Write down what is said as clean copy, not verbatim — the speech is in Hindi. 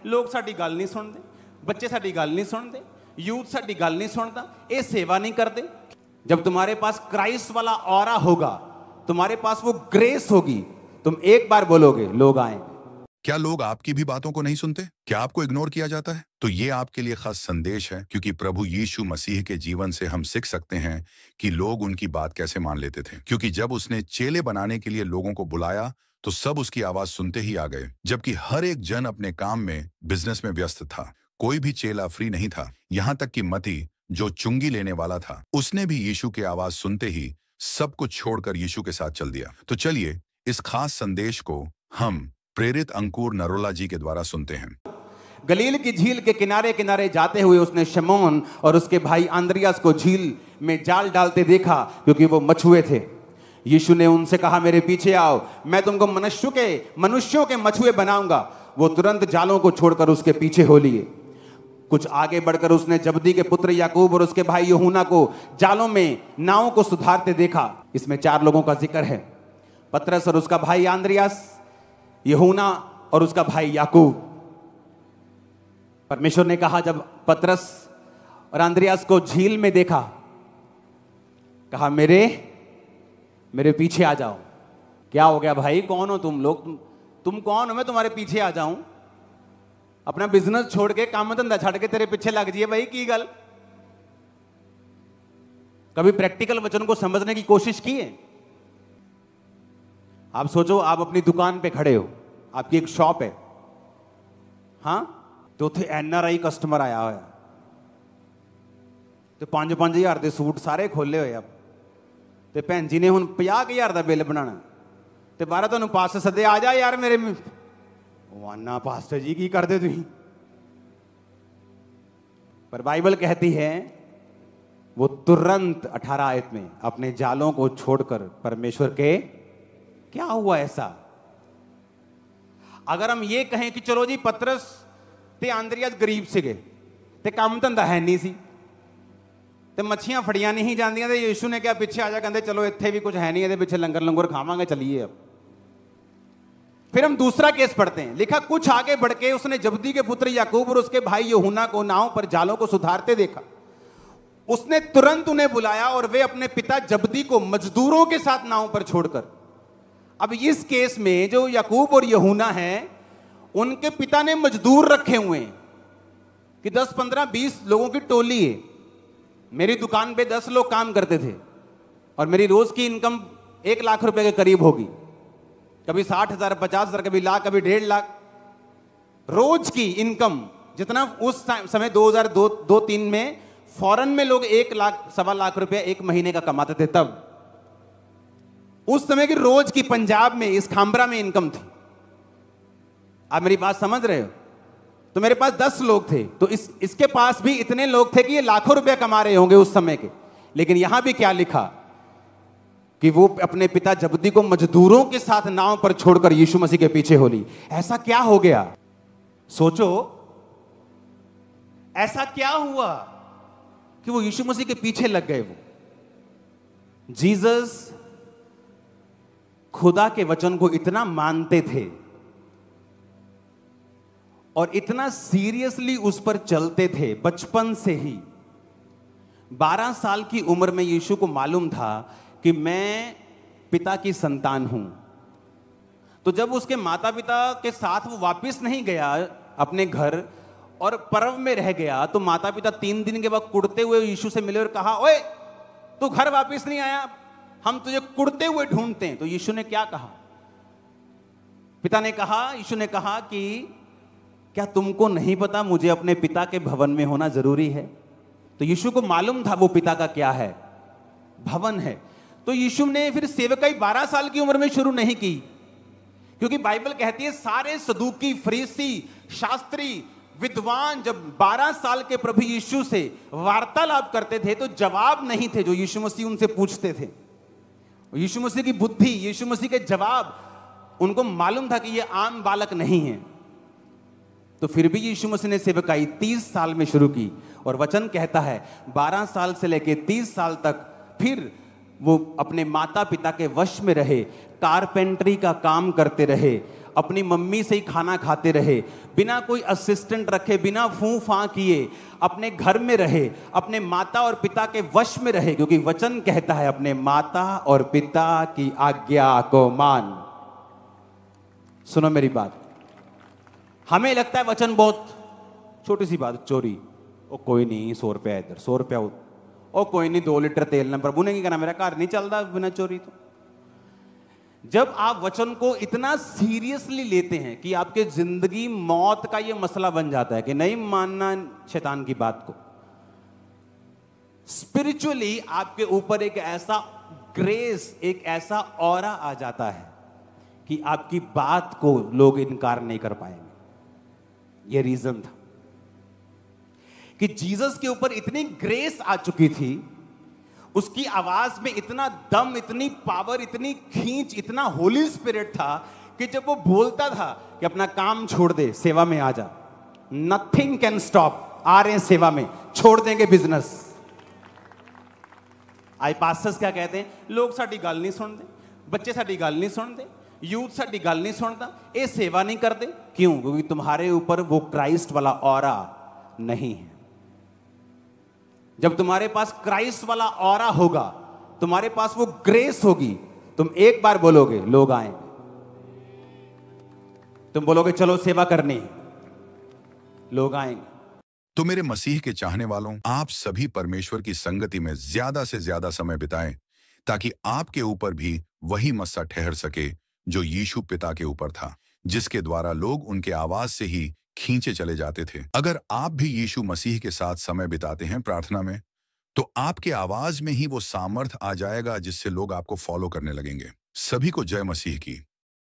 लोग साडी गल नहीं सुनते, बच्चे साडी गल नहीं सुनते, यूथ साडी गल नहीं सुनता, ये सेवा नहीं करते। जब तुम्हारे पास क्राइस्ट वाला ऑरा होगा, तुम्हारे पास वो ग्रेस होगी, तुम एक बार बोलोगे, लोग आएंगे। क्या लोग आपकी भी बातों को नहीं सुनते? क्या आपको इग्नोर किया जाता है? तो ये आपके लिए खास संदेश है, क्योंकि प्रभु यीशु मसीह के जीवन से हम सीख सकते हैं कि लोग उनकी बात कैसे मान लेते थे। क्योंकि जब उसने चेले बनाने के लिए लोगों को बुलाया तो सब उसकी आवाज सुनते ही आ गए, जबकि हर एक जन अपने काम में, बिजनेस में व्यस्त था। कोई भी चेला फ्री नहीं था। यहाँ तक कि मती, जो चुंगी लेने वाला था, उसने भी यीशु की आवाज सुनते ही सब कुछ छोड़कर यीशु के साथ चल दिया। तो चलिए इस खास संदेश को हम प्रेरित अंकुर नरोला जी के द्वारा सुनते हैं। गलील की झील के किनारे किनारे जाते हुए उसने शमौन और उसके भाई आंद्रियास को झील में जाल डालते देखा, क्योंकि वो मछुए थे। यीशु ने उनसे कहा, मेरे पीछे आओ, मैं तुमको मनुष्यों के मछुए बनाऊंगा। वो तुरंत जालों को छोड़कर उसके पीछे हो लिए। कुछ आगे बढ़कर उसने जबदी के पुत्र याकूब और उसके भाई यूहन्ना को जालों में नावों को सुधारते देखा। इसमें 4 लोगों का जिक्र है, पतरस और उसका भाई आंद्रियास, यूहन्ना और उसका भाई याकूब। परमेश्वर ने कहा, जब पतरस और आंद्रियास को झील में देखा, कहा, मेरे पीछे आ जाओ। क्या हो गया भाई, कौन हो तुम लोग? तुम कौन हो, मैं तुम्हारे पीछे आ जाऊं? अपना बिजनेस छोड़ के, काम धंधा छड़ के तेरे पीछे लग जाइए भाई, की गल? कभी प्रैक्टिकल वचन को समझने की कोशिश की है? आप सोचो, आप अपनी दुकान पे खड़े हो, आपकी एक शॉप है, हाँ, तो उथे NRI कस्टमर आया होया, तो 5-5 हज़ार के सूट सारे खोले हुए। अब तो भैन जी ने हुण 50,000 का बिल बनाना, तो बाहर तुहानूं पास सदे, आ जा यार मेरे। वाना पास्टर जी की करते तुसीं? पर बाइबल कहती है वो तुरंत 18 आयत में अपने जालों को छोड़कर परमेश्वर के, क्या हुआ ऐसा? अगर हम ये कहें कि चलो जी पतरस ते आंद्रियास गरीब सीगे ते काम धंधा है नहीं सी ते मच्छियां फड़ियां नहीं जांदियां, ते यीशु ने क्या पीछे आ जा, कहते चलो इत्थे भी कुछ है नहीं, ये पीछे लंगर लंगर खावांगे, चलिए। अब फिर हम दूसरा केस पढ़ते हैं। लिखा, कुछ आगे बढ़ के उसने जबदी के पुत्र याकूब और उसके भाई यूहन्ना को नाव पर जालों को सुधारते देखा। उसने तुरंत उन्हें बुलाया और वे अपने पिता जबदी को मजदूरों के साथ नाव पर छोड़कर। अब इस केस में जो याकूब और यूहन्ना हैं, उनके पिता ने मजदूर रखे हुए हैं कि 10, 15, 20 लोगों की टोली है। मेरी दुकान पे 10 लोग काम करते थे और मेरी रोज की इनकम 1 लाख रुपए के करीब होगी, कभी 60,000, 50,000, कभी लाख, कभी 1.5 लाख रोज की इनकम। जितना उस समय 2002-3 में फॉरेन में लोग 1 लाख, 1.25 लाख रुपया 1 महीने का कमाते थे। तब उस समय की रोज की पंजाब में, इस खामबरा में इनकम थी। आप मेरी बात समझ रहे हो? तो मेरे पास 10 लोग थे, तो इसके पास भी इतने लोग थे कि ये लाखों रुपए कमा रहे होंगे उस समय के। लेकिन यहां भी क्या लिखा कि वो अपने पिता जबदी को मजदूरों के साथ नाव पर छोड़कर यीशु मसीह के पीछे हो ली। ऐसा क्या हो गया? सोचो, ऐसा क्या हुआ कि वो यीशु मसीह के पीछे लग गए? वो जीसस खुदा के वचन को इतना मानते थे और इतना सीरियसली उस पर चलते थे बचपन से ही। 12 साल की उम्र में यीशु को मालूम था कि मैं पिता की संतान हूं। तो जब उसके माता पिता के साथ वो वापस नहीं गया अपने घर और पर्व में रह गया, तो माता पिता 3 दिन के बाद कुड़ते हुए यीशु से मिले और कहा, ओए तू घर वापस नहीं आया, हम तुझे कुड़ते हुए ढूंढते हैं। तो यीशु ने क्या कहा? यीशु ने कहा कि क्या तुमको नहीं पता मुझे अपने पिता के भवन में होना जरूरी है? तो यीशु को मालूम था वो पिता का क्या है, भवन है। तो यीशु ने फिर सेवकाई 12 साल की उम्र में शुरू नहीं की, क्योंकि बाइबल कहती है सारे सदूकी, फरीसी, शास्त्री, विद्वान जब 12 साल के प्रभु यीशु से वार्तालाप करते थे तो जवाब नहीं थे जो यीशु मसीह उनसे पूछते थे। यीशु मसीह की बुद्धि, यीशु मसीह के जवाब उनको मालूम था कि ये आम बालक नहीं है। तो फिर भी यीशु मसीह ने सेवकाई 30 साल में शुरू की, और वचन कहता है 12 साल से लेकर 30 साल तक फिर वो अपने माता पिता के वश में रहे, कारपेंटरी का काम करते रहे, अपनी मम्मी से ही खाना खाते रहे, बिना कोई असिस्टेंट रखे, बिना फूं फां किए अपने घर में रहे, अपने माता और पिता के वश में रहे, क्योंकि वचन कहता है अपने माता और पिता की आज्ञा को मान। सुनो मेरी बात, हमें लगता है वचन बहुत छोटी सी बात, चोरी, ओ कोई नहीं 100 रुपया इधर 100 रुपया उधर, ओ कोई नहीं 2 लीटर तेल ना, प्रभु ने क्या कहना, मेरा घर नहीं चलता बिना चोरी। तो जब आप वचन को इतना सीरियसली लेते हैं कि आपके जिंदगी मौत का यह मसला बन जाता है कि नहीं मानना शैतान की बात को, स्पिरिचुअली आपके ऊपर एक ऐसा ग्रेस, एक ऐसा ऑरा आ जाता है कि आपकी बात को लोग इनकार नहीं कर पाएंगे। यह रीजन था कि जीसस के ऊपर इतनी ग्रेस आ चुकी थी, उसकी आवाज में इतना दम, इतनी पावर, इतनी खींच, इतना होली स्पिरिट था कि जब वो बोलता था कि अपना काम छोड़ दे, सेवा में आ जा, नथिंग कैन स्टॉप, आ रहे हैं सेवा में, छोड़ देंगे बिजनेस। आई पास्टर्स क्या कहते हैं, लोग साडी गल नहीं सुनते, बच्चे साडी गल नहीं सुनते, यूथ साडी गल नहीं सुनता, ये सेवा नहीं करते। क्यों? क्योंकि तुम्हारे ऊपर वो क्राइस्ट वाला ऑरा नहीं है। जब तुम्हारे पास क्राइस्ट वाला ऑरा होगा, तुम्हारे पास वो ग्रेस होगी, तुम एक बार बोलोगे लोग आएंगे, तुम बोलोगे चलो सेवा करनी, लोग आएंगे। तो मेरे मसीह के चाहने वालों, आप सभी परमेश्वर की संगति में ज्यादा से ज्यादा समय बिताएं, ताकि आपके ऊपर भी वही मस्सा ठहर सके जो यीशु पिता के ऊपर था, जिसके द्वारा लोग उनके आवाज से ही खींचे चले जाते थे। अगर आप भी यीशु मसीह के साथ समय बिताते हैं प्रार्थना में, तो आपके आवाज में ही वो सामर्थ आ जाएगा जिससे लोग आपको फॉलो करने लगेंगे। सभी को जय मसीह की।